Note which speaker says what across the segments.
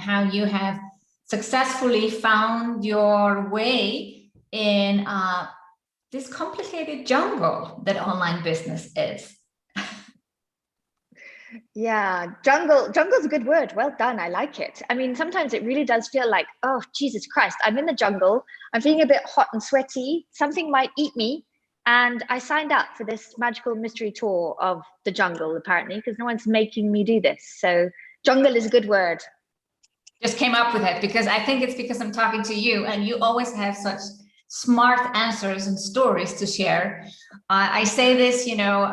Speaker 1: how you have successfully found your way in this complicated jungle that online business is.
Speaker 2: Yeah, jungle's a good word. Well done. I like it. I mean, sometimes it really does feel like, oh, Jesus Christ, I'm in the jungle. I'm feeling a bit hot and sweaty. Something might eat me. And I signed up for this magical mystery tour of the jungle, apparently, because no one's making me do this. So jungle is a good word.
Speaker 1: Just came up with it because I think it's because I'm talking to you and you always have such smart answers and stories to share. I say this, you know,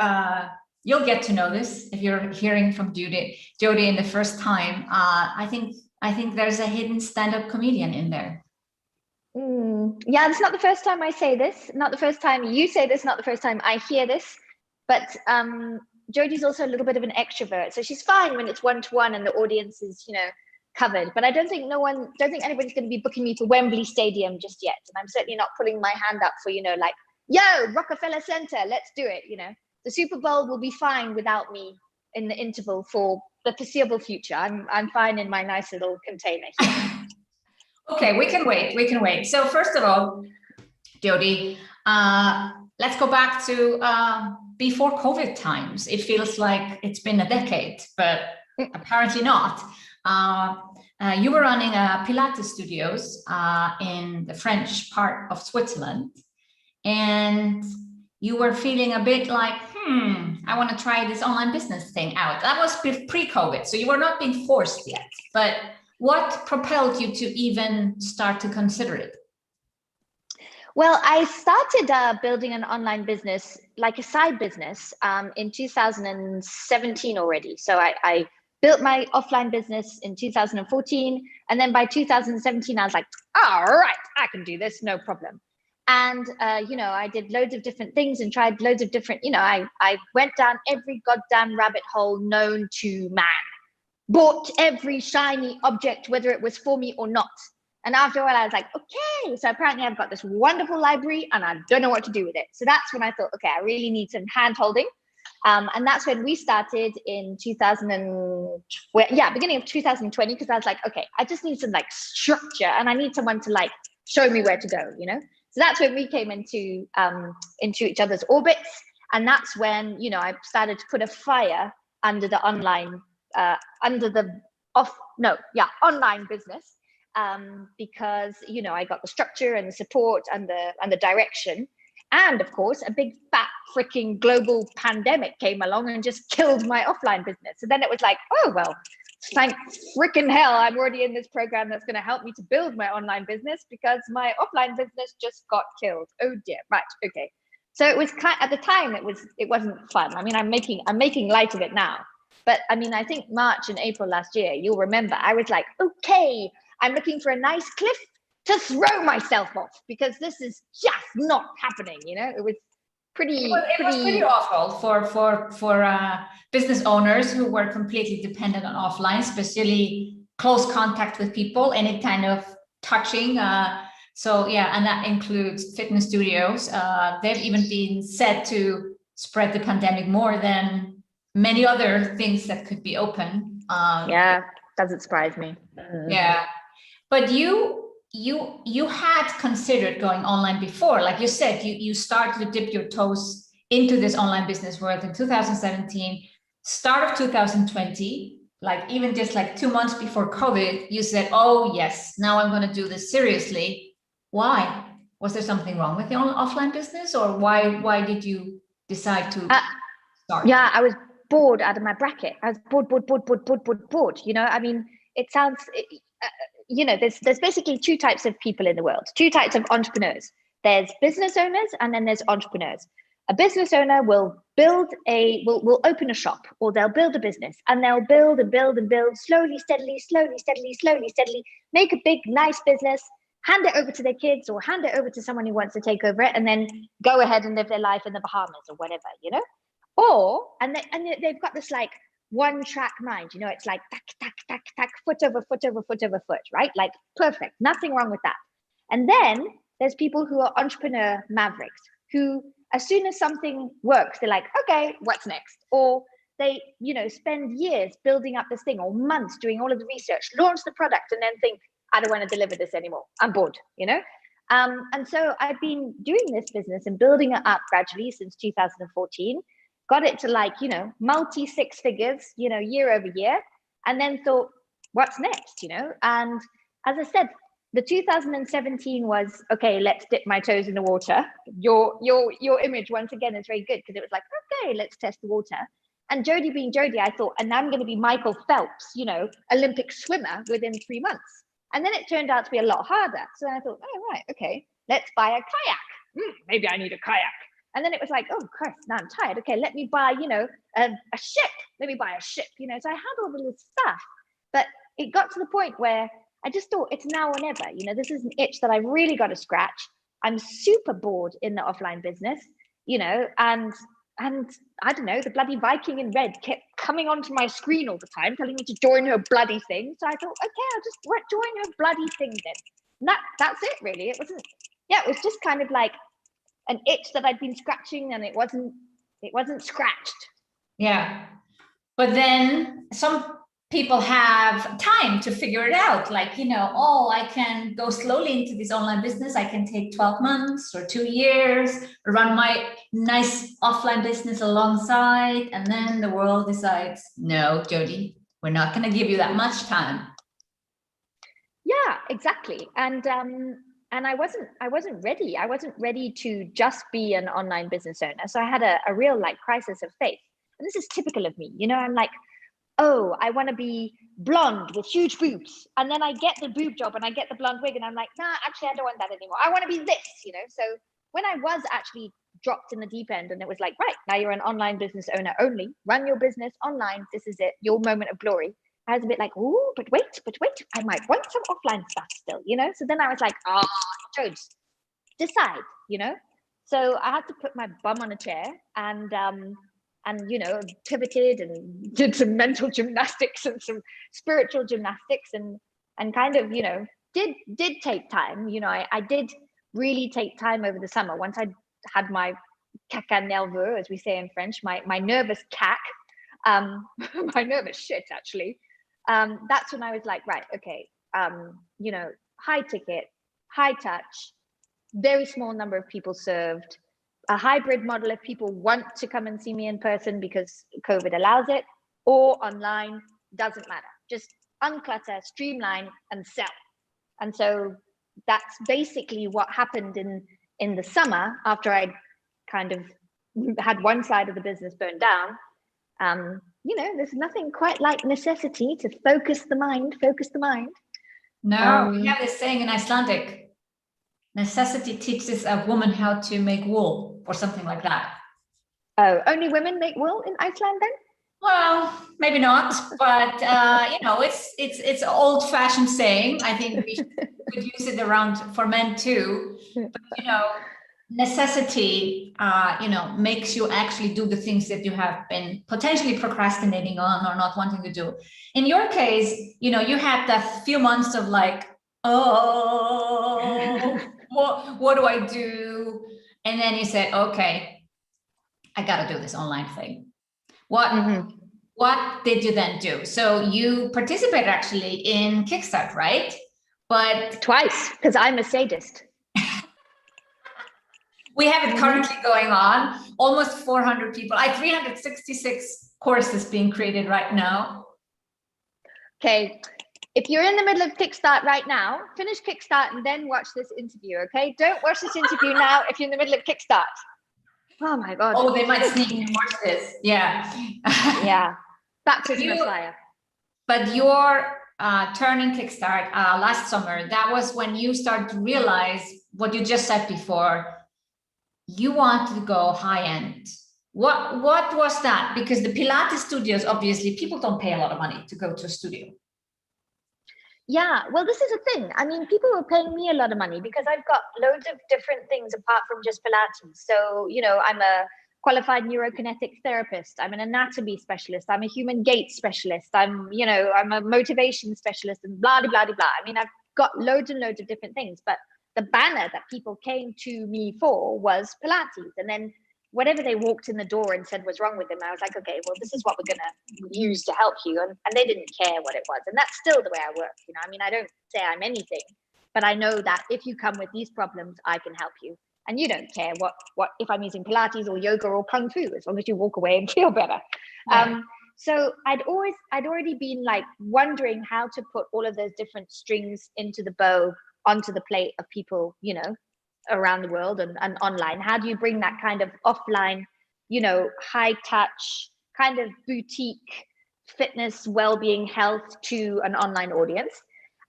Speaker 1: you'll get to know this if you're hearing from Johdi in the first time. I think there's a hidden stand-up comedian in there.
Speaker 2: Yeah, it's not the first time I say this, not the first time you say this, not the first time I hear this, but Jodi's also a little bit of an extrovert, so she's fine when it's one-to-one and the audience is, you know, covered. But I don't think anybody's going to be booking me to Wembley Stadium just yet, and I'm certainly not putting my hand up for, you know, like, yo, Rockefeller Center, let's do it. You know, the Super Bowl will be fine without me in the interval for the foreseeable future. I'm fine in my nice little container here.
Speaker 1: Okay, we can wait. So first of all, Johdi, let's go back to before COVID times. It feels like it's been a decade, but apparently not. You were running Pilates studios in the French part of Switzerland, and you were feeling a bit like, I want to try this online business thing out. That was pre-COVID, so you were not being forced yet, but what propelled you to even start to consider it?
Speaker 2: Well, I started building an online business, like a side business, in 2017 already. So I built my offline business in 2014. And then by 2017, I was like, all right, I can do this, no problem. And, you know, I did loads of different things and tried loads of different, you know, I went down every goddamn rabbit hole known to man. Bought every shiny object, whether it was for me or not. And after a while, I was like, okay, so apparently I've got this wonderful library and I don't know what to do with it. So that's when I thought, okay, I really need some hand holding. And that's when we started in beginning of 2020, because I was like, okay, I just need some like structure and I need someone to like show me where to go, you know? So that's when we came into each other's orbits. And that's when, you know, I started to put a fire under the online online business, because, you know, I got the structure and the support and the direction. And of course, a big fat freaking global pandemic came along and just killed my offline business. So then it was like, oh, well, thank freaking hell, I'm already in this program that's going to help me to build my online business because my offline business just got killed. Oh dear. Right. Okay. So it was at the time, it wasn't fun. I mean, I'm making light of it now. But I mean, I think March and April last year, you'll remember, I was like, okay, I'm looking for a nice cliff to throw myself off because this is just not happening. You know, it was pretty
Speaker 1: awful for business owners who were completely dependent on offline, especially close contact with people, any kind of touching. So yeah, and that includes fitness studios. They've even been said to spread the pandemic more than many other things that could be open.
Speaker 2: Yeah, doesn't surprise me.
Speaker 1: Yeah, but you had considered going online before. Like you said, you started to dip your toes into this online business world in 2017, start of 2020, like even just like 2 months before COVID, you said, oh yes, now I'm going to do this seriously. Why? Was there something wrong with the offline business, or why did you decide to start?
Speaker 2: Yeah, I was bored out of my bracket. I was bored. You know, I mean, it sounds, you know, there's basically two types of people in the world, two types of entrepreneurs. There's business owners and then there's entrepreneurs. A business owner will open a shop, or they'll build a business, and they'll build and build and build slowly, steadily, make a big, nice business, hand it over to their kids or hand it over to someone who wants to take over it, and then go ahead and live their life in the Bahamas or whatever, you know? And they've got this like one track mind, you know, it's like tack, tack, tack, tack, foot over foot over foot over foot, right? Like perfect, nothing wrong with that. And then there's people who are entrepreneur mavericks who, as soon as something works, they're like, okay, what's next? Or they, spend years building up this thing, or months doing all of the research, launch the product, and then think, I don't want to deliver this anymore. I'm bored, And so I've been doing this business and building it up gradually since 2014, got it to multi six figures, year over year, and then thought, what's next, And as I said, the 2017 was, okay, let's dip my toes in the water. Your image once again is very good, because it was like, okay, let's test the water. And Johdi being Johdi, I thought, and I'm going to be Michael Phelps, Olympic swimmer within 3 months. And then it turned out to be a lot harder. So I thought, oh, right, okay, let's buy a kayak. Maybe I need a kayak. And then it was like, oh, Christ, now I'm tired. Okay, let me buy, a ship. Let me buy a ship, So I had all of this stuff. But it got to the point where I just thought, it's now or never. This is an itch that I really got to scratch. I'm super bored in the offline business, and I don't know, the bloody Viking in red kept coming onto my screen all the time, telling me to join her bloody thing. So I thought, okay, I'll just join her bloody thing then. And that's it, really. It was just kind of like an itch that I'd been scratching, and it wasn't scratched.
Speaker 1: Yeah. But then some people have time to figure it out. Like, I can go slowly into this online business. I can take 12 months or 2 years, run my nice offline business alongside. And then the world decides, no, Johdi, we're not going to give you that much time.
Speaker 2: Yeah, exactly. And I wasn't ready. I wasn't ready to just be an online business owner. So I had a real crisis of faith. And this is typical of me. I'm like, oh, I want to be blonde with huge boobs. And then I get the boob job and I get the blonde wig, and I'm like, nah, actually, I don't want that anymore. I want to be this, So when I was actually dropped in the deep end, and it was like, right, now you're an online business owner only, run your business online. This is it, your moment of glory. I was a bit like, oh, but wait, I might want some offline stuff still, So then I was like, Jodes, decide, So I had to put my bum on a chair and pivoted and did some mental gymnastics and some spiritual gymnastics, and kind of, did take time. I did really take time over the summer. Once I had my caca nerveux, as we say in French, my nervous cac, my nervous shit, actually. That's when I was like, right, okay, high ticket, high touch, very small number of people served, a hybrid model if people want to come and see me in person because COVID allows it, or online, doesn't matter. Just unclutter, streamline, and sell. And so that's basically what happened in the summer after I kind of had one side of the business burned down. There's nothing quite like necessity to focus the mind.
Speaker 1: No, we have this saying in Icelandic, necessity teaches a woman how to make wool, or something like that.
Speaker 2: Oh, only women make wool in Iceland then?
Speaker 1: Well, maybe not, but it's an old-fashioned saying. I think we could use it around for men too. But necessity, makes you actually do the things that you have been potentially procrastinating on or not wanting to do. In your case, you had that few months of like, oh, what do I do? And then you said, okay, I got to do this online thing. What did you then do? So you participated actually in Kickstart, right? But
Speaker 2: twice, because I'm a sadist.
Speaker 1: We have it currently going on, almost 400 people. 366 courses being created right now.
Speaker 2: Okay, if you're in the middle of Kickstart right now, finish Kickstart and then watch this interview, okay? Don't watch this interview now if you're in the middle of Kickstart. Oh my God.
Speaker 1: Oh, they might sneak in and watch this. Yeah.
Speaker 2: Yeah. Baptism of fire.
Speaker 1: But your turning Kickstart last summer, that was when you started to realize what you just said before. You wanted to go high end. What was that? Because the Pilates studios, obviously, people don't pay a lot of money to go to a studio.
Speaker 2: Yeah, well, this is a thing. I mean, people were paying me a lot of money because I've got loads of different things apart from just Pilates. So, I'm a qualified neurokinetic therapist. I'm an anatomy specialist. I'm a human gait specialist. I'm a motivation specialist and blah, blah, blah, blah. I mean, I've got loads and loads of different things, but the banner that people came to me for was Pilates. And then whatever they walked in the door and said was wrong with them, I was like, okay, well, this is what we're going to use to help you. And they didn't care what it was. And that's still the way I work. You know, I mean, I don't say I'm anything, but I know that if you come with these problems, I can help you. And you don't care what if I'm using Pilates or yoga or Kung Fu, as long as you walk away and feel better. Yeah. So I'd already been like wondering how to put all of those different strings into the bow onto the plate of people, you know, around the world and online. How do you bring that kind of offline, you know, high touch kind of boutique fitness, well-being, health to an online audience?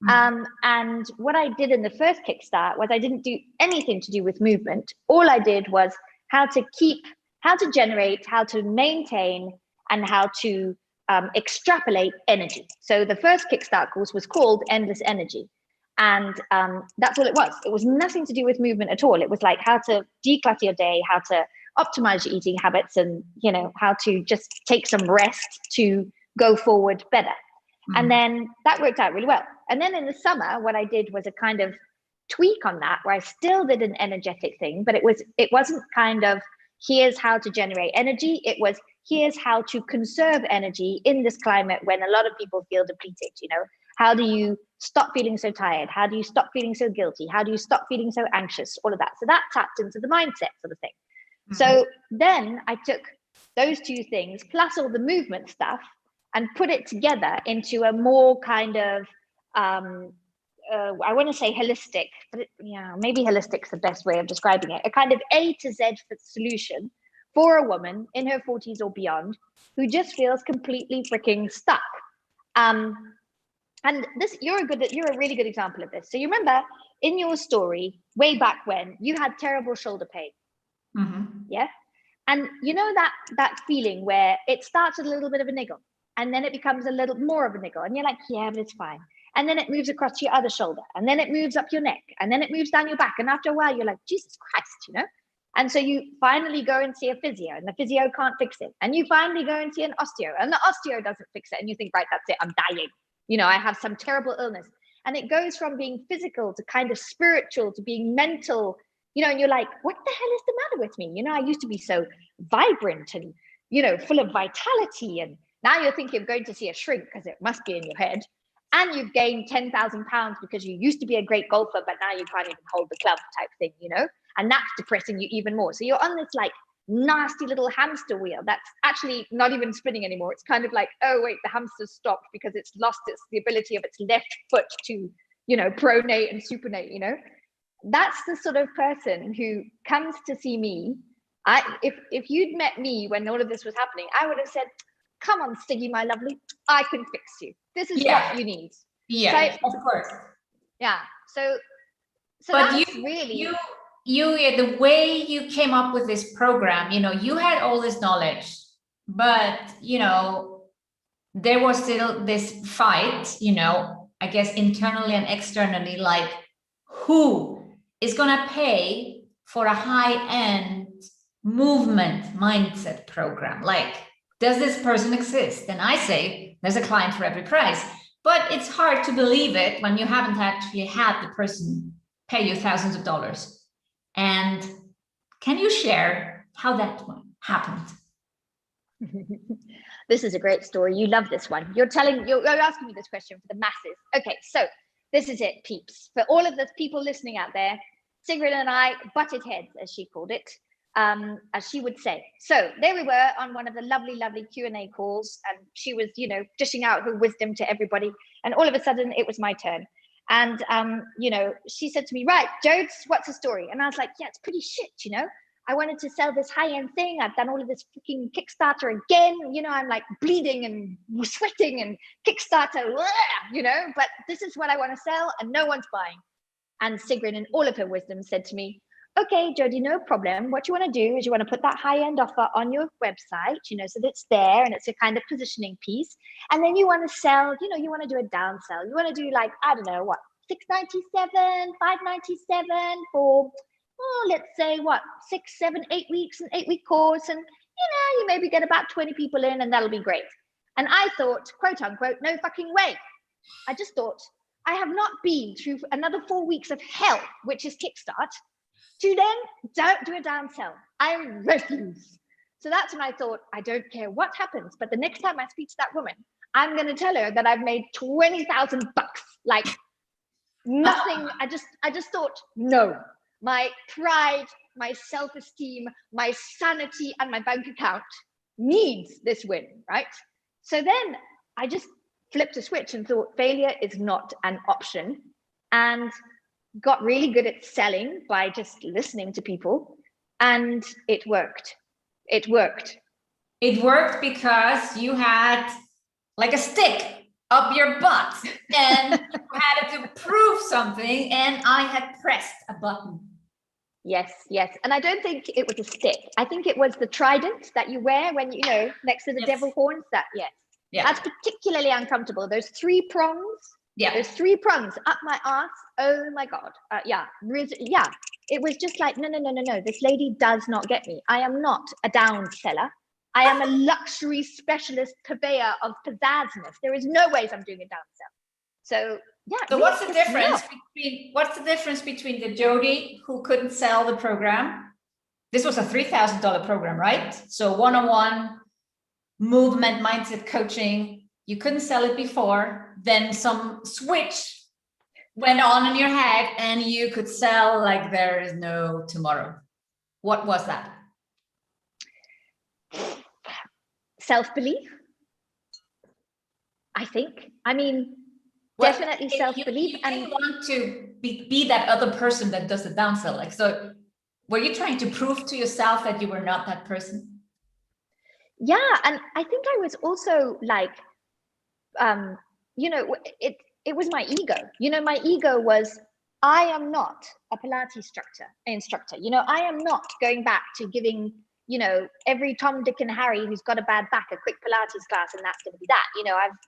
Speaker 2: And what I did in the first Kickstart was I didn't do anything to do with movement. All I did was how to generate, how to maintain, and how to extrapolate energy. So the first Kickstart course was called Endless Energy. And that's all it was. It was nothing to do with movement at all. It was like how to declutter your day, how to optimize your eating habits, and, you know, how to just take some rest to go forward better. And then that worked out really well. And then in the summer, what I did was a kind of tweak on that, where I still did an energetic thing, but it wasn't kind of here's how to generate energy. It was here's how to conserve energy in this climate when a lot of people feel depleted. You know, how do you stop feeling so tired? How do you stop feeling so guilty? How do you stop feeling so anxious? All of that. So that tapped into the mindset sort of thing. So then I took those two things plus all the movement stuff and put it together into a more kind of, I want to say holistic, but maybe holistic is the best way of describing it. A kind of A to Z solution for a woman in her 40s or beyond who just feels completely freaking stuck. And this, you're a really good example of this. So you remember in your story, way back when, you had terrible shoulder pain. Yeah. And you know that feeling where it starts with a little bit of a niggle, and then it becomes a little more of a niggle, and you're like, yeah, but it's fine. And then it moves across to your other shoulder, and then it moves up your neck, and then it moves down your back. And after a while, you're like, Jesus Christ, you know? And so you finally go and see a physio, and the physio can't fix it. And you finally go and see an osteo, and the osteo doesn't fix it. And you think, right, that's it, I'm dying. You know, I have some terrible illness. And it goes from being physical to kind of spiritual to being mental, you know, and you're like, what the hell is the matter with me? You know, I used to be so vibrant and, you know, full of vitality. And now you're thinking of going to see a shrink because it must be in your head. And you've gained 10,000 pounds because you used to be a great golfer, but now you can't even hold the club type thing, you know? And that's depressing you even more. So you're on this like nasty little hamster wheel that's actually not even spinning anymore. It's kind of like, oh, wait, the hamster's stopped because it's lost the ability of its left foot to, you know, pronate and supinate, you know? That's the sort of person who comes to see me. If you'd met me when all of this was happening, I would have said, come on, Siggy, my lovely, I can fix you. This is what you need.
Speaker 1: Yeah, so, of course.
Speaker 2: Yeah. So
Speaker 1: but
Speaker 2: that's really
Speaker 1: the way you came up with this program, you know, you had all this knowledge, but, you know, there was still this fight, you know, I guess internally and externally, like who is going to pay for a high-end movement mindset program? Like, does this person exist? And I say, there's a client for every price. But it's hard to believe it when you haven't actually had the person pay you thousands of dollars. And can you share how that one happened?
Speaker 2: This is a great story. You love this one. You're asking me this question for the masses. Okay, so this is it, peeps. For all of the people listening out there, Sigrun and I butted heads, as she called it, as she would say. So there we were on one of the lovely, lovely Q&A calls, and she was, you know, dishing out her wisdom to everybody. And all of a sudden, it was my turn. And, you know, she said to me, right, Jodes, what's the story? And I was like, yeah, it's pretty shit, you know? I wanted to sell this high-end thing. I've done all of this freaking Kickstarter again. You know, I'm like bleeding and sweating and Kickstarter, you know, but this is what I want to sell and no one's buying. And Sigrun, in all of her wisdom, said to me, okay, Jodi, no problem. What you want to do is you want to put that high-end offer on your website, you know, so that's there and it's a kind of positioning piece. And then you want to sell, you know, you want to do a down sell. You want to do like, I don't know, what, $6.97, $5.97 for, oh, let's say what, 6, 7, 8 weeks, an 8-week course. And, you know, you maybe get about 20 people in and that'll be great. And I thought, quote unquote, no fucking way. I just thought, I have not been through another 4 weeks of hell, which is Kickstart, Student, don't do a downsell. I refuse. So that's when I thought, I don't care what happens, but the next time I speak to that woman, I'm going to tell her that I've made $20,000. Like nothing. I just thought, no, my pride, my self-esteem, my sanity, and my bank account needs this win, right? So then I just flipped a switch and thought failure is not an option, and got really good at selling by just listening to people, and it worked. It worked.
Speaker 1: It worked because you had like a stick up your butt and you had to prove something, and I had pressed a button.
Speaker 2: Yes. And I don't think it was a stick. I think it was the trident that you wear when, next to the devil horns. That's particularly uncomfortable. Those 3 prongs. Yeah. Those 3 prongs up my ass. Oh my God. It was just like, no. This lady does not get me. I am not a down seller. I am a luxury specialist purveyor of pizazzness. There is no ways I'm doing a down sell. So yeah.
Speaker 1: So what's the difference between the Johdi who couldn't sell the program? This was a $3,000 program, right? So one-on-one movement mindset coaching. You couldn't sell it before. Then some switch went on in your head and you could sell like there is no tomorrow. What was that?
Speaker 2: Self-belief, I think. I mean, definitely self-belief.
Speaker 1: And you want to be that other person that does the downsell. Like, so were you trying to prove to yourself that you were not that person?
Speaker 2: Yeah, and I think I was also like, it was my ego. My ego was, I am not a Pilates instructor. I am not going back to giving, every Tom, Dick, and Harry who's got a bad back a quick Pilates class, and that's going to be that.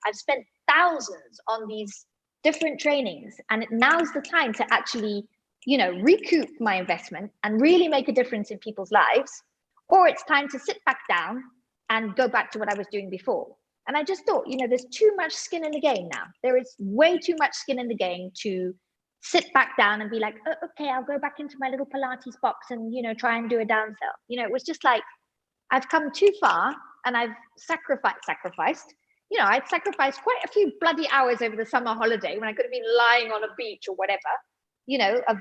Speaker 2: I've spent thousands on these different trainings, and now's the time to actually, recoup my investment and really make a difference in people's lives, or it's time to sit back down and go back to what I was doing before. And I just thought, there's too much skin in the game now. There is way too much skin in the game to sit back down and be like, oh, okay, I'll go back into my little Pilates box and, try and do a downsell. It was just like, I've come too far and I've sacrificed. I'd sacrificed quite a few bloody hours over the summer holiday when I could have been lying on a beach or whatever, of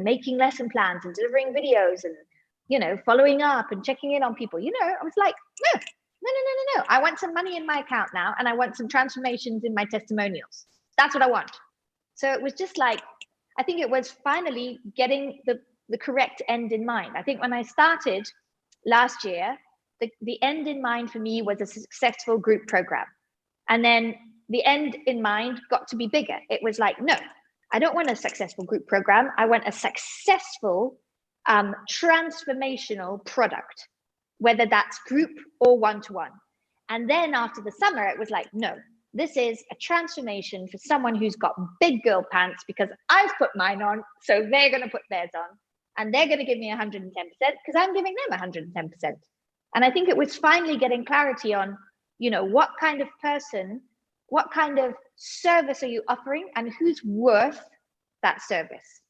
Speaker 2: making lesson plans and delivering videos and, following up and checking in on people. I was like, no. I want some money in my account now, and I want some transformations in my testimonials. That's what I want. So it was just like, I think it was finally getting the correct end in mind. I think when I started last year, the end in mind for me was a successful group program. And then the end in mind got to be bigger. It was like, no, I don't want a successful group program. I want a successful transformational product, whether that's group or one-to-one. And then after the summer, it was like, no, this is a transformation for someone who's got big girl pants because I've put mine on, so they're going to put theirs on, and they're going to give me 110% because I'm giving them 110%. And I think it was finally getting clarity on, what kind of person, what kind of service are you offering, and who's worth that service.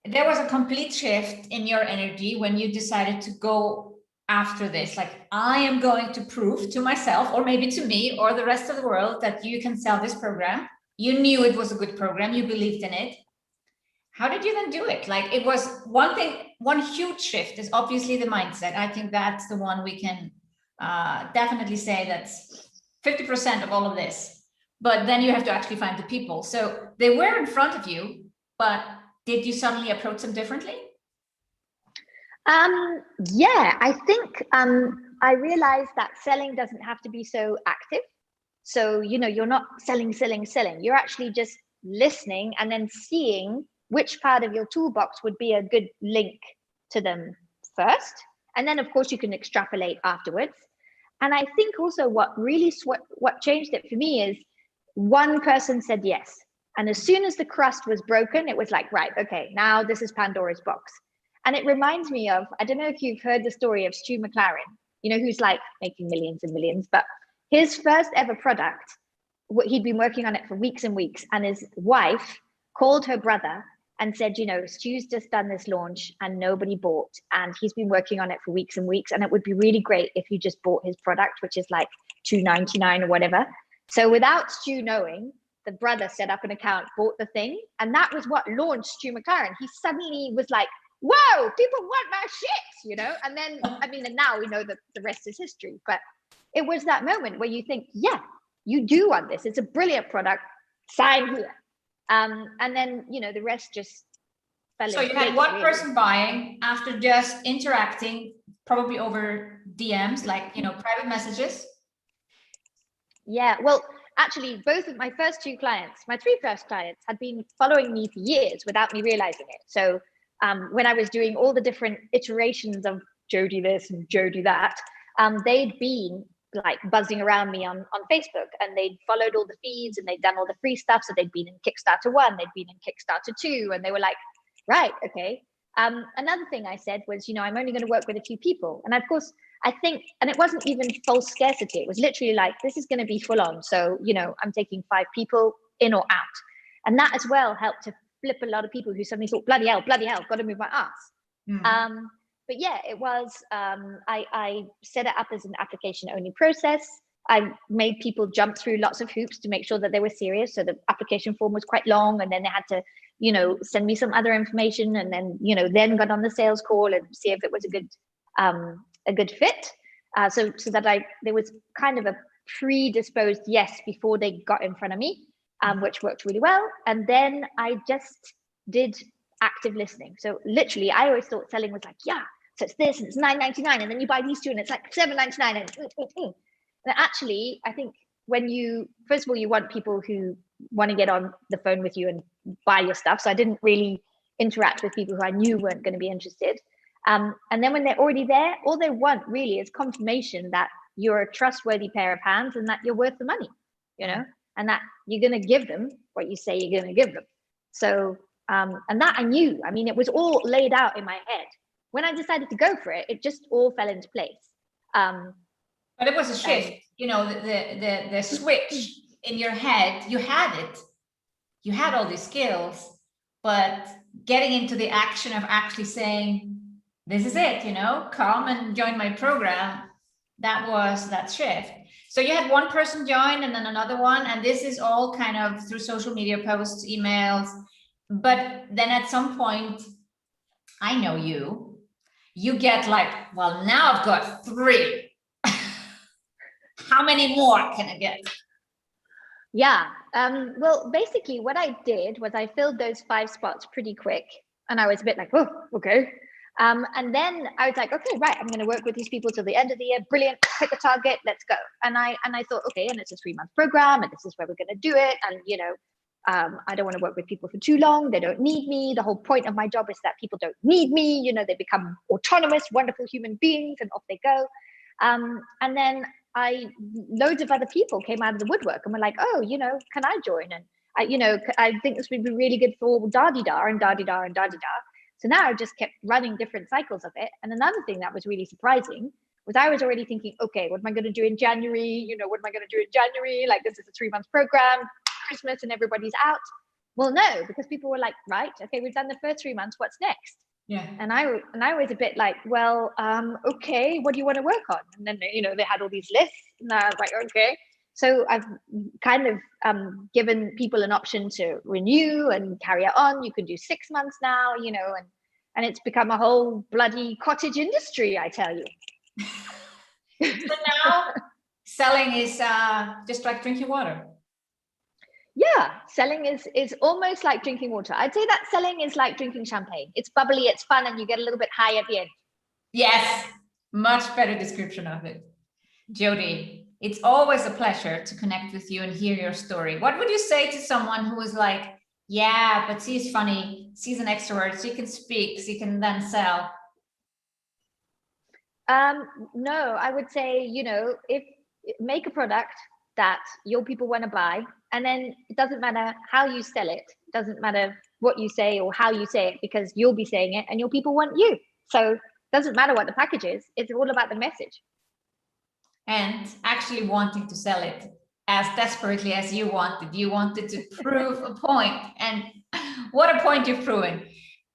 Speaker 1: There was a complete shift in your energy when you decided to go after this. Like, I am going to prove to myself, or maybe to me or the rest of the world, that you can sell this program. You knew it was a good program. You believed in it. How did you then do it? Like, it was one huge shift is obviously the mindset. I think that's the one we can definitely say that's 50% of all of this. But then you have to actually find the people. So they were in front of you, but did you suddenly approach them differently?
Speaker 2: Yeah, I think I realized that selling doesn't have to be so active. So, you're not selling. You're actually just listening and then seeing which part of your toolbox would be a good link to them first. And then, of course, you can extrapolate afterwards. And I think also what changed it for me is one person said yes. And as soon as the crust was broken, it was like, right, okay, now this is Pandora's box. And it reminds me of, I don't know if you've heard the story of Stu McLaren, who's like making millions and millions, but his first ever product, he'd been working on it for weeks and weeks, and his wife called her brother and said, Stu's just done this launch and nobody bought, and he's been working on it for weeks and weeks, and it would be really great if you just bought his product, which is like $2.99 or whatever. So without Stu knowing, the brother set up an account, bought the thing, and that was what launched Stu McLaren. He suddenly was like, whoa, people want my shit, and then and now we know that the rest is history. But it was that moment where you think, yeah, you do want this, it's a brilliant product, sign here. And then, the rest just fell
Speaker 1: So you had one person buying after just interacting, probably over DMs, like, private messages.
Speaker 2: Yeah, well, actually, both of my first two clients, my three first clients, had been following me for years without me realizing it. So when I was doing all the different iterations of Johdi this and Johdi that, they'd been like buzzing around me on Facebook, and they'd followed all the feeds and they'd done all the free stuff. So they'd been in Kickstarter 1, they'd been in Kickstarter 2, and they were like, right, okay. Another thing I said was, I'm only going to work with a few people. And of course, I think, and it wasn't even false scarcity. It was literally like, this is going to be full on. So, I'm taking 5 people in or out. And that as well helped to flip a lot of people who suddenly thought, bloody hell, got to move my ass. But yeah, it was, I set it up as an application only process. I made people jump through lots of hoops to make sure that they were serious. So the application form was quite long, and then they had to, send me some other information, and then, then got on the sales call and see if it was a good fit. So that there was kind of a predisposed yes before they got in front of me, which worked really well. And then I just did active listening. So literally, I always thought selling was like, yeah, so it's this and it's $9.99, and then you buy these two and it's like $7.99. And actually, I think when first of all, you want people who want to get on the phone with you and buy your stuff. So I didn't really interact with people who I knew weren't going to be interested. And then when they're already there, all they want really is confirmation that you're a trustworthy pair of hands and that you're worth the money, and that you're going to give them what you say you're going to give them. So, and that I knew. It was all laid out in my head. When I decided to go for it, it just all fell into place.
Speaker 1: But it was a shift, the switch in your head. You had it. You had all these skills, but getting into the action of actually saying, this is it, come and join my program. That was that shift. So you had one person join and then another one, and this is all kind of through social media posts, emails. But then at some point, I know you get like, well, now I've got 3. How many more can I get?
Speaker 2: Yeah. Well, basically what I did was I filled those 5 spots pretty quick, and I was a bit like, oh, okay. And then I was like, okay, right, I'm going to work with these people till the end of the year. Brilliant. Hit the target. Let's go. And I thought, okay, and it's a 3-month program, and this is where we're going to do it. And, I don't want to work with people for too long. They don't need me. The whole point of my job is that people don't need me. They become autonomous, wonderful human beings, and off they go. And then loads of other people came out of the woodwork and were like, oh, can I join? And I think this would be really good for da-di-da and da-di-da and da-di-da. So now I just kept running different cycles of it. And another thing that was really surprising was I was already thinking, okay, what am I going to do in January? What am I going to do in January? Like, this is a 3-month program, Christmas, and everybody's out. Well, no, because people were like, right, okay, we've done the first 3 months. What's next?
Speaker 1: Yeah.
Speaker 2: And I was a bit like, well, okay, what do you want to work on? And then, they had all these lists, and I was like, okay. So I've kind of given people an option to renew and carry it on. You can do 6 months now, and it's become a whole bloody cottage industry, I tell you.
Speaker 1: So now selling is just like drinking water.
Speaker 2: Yeah, selling is almost like drinking water. I'd say that selling is like drinking champagne. It's bubbly, it's fun, and you get a little bit high at the end.
Speaker 1: Yes, much better description of it. Johdi, it's always a pleasure to connect with you and hear your story. What would you say to someone who is like, yeah, but she's funny, she's an extrovert, she can speak, she can then sell?
Speaker 2: No, I would say, if make a product that your people want to buy, and then it doesn't matter how you sell it, doesn't matter what you say or how you say it, because you'll be saying it and your people want you. So it doesn't matter what the package is, it's all about the message.
Speaker 1: And actually wanting to sell it as desperately as you wanted to prove a point. And What a point you've proven.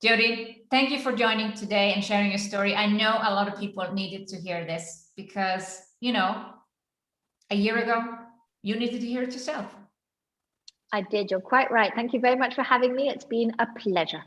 Speaker 1: Johdi, thank you for joining today and sharing your story. I know a lot of people needed to hear this because, you know, a year ago, you needed to hear it yourself.
Speaker 2: I did. You're quite right. Thank you very much for having me. It's been a pleasure.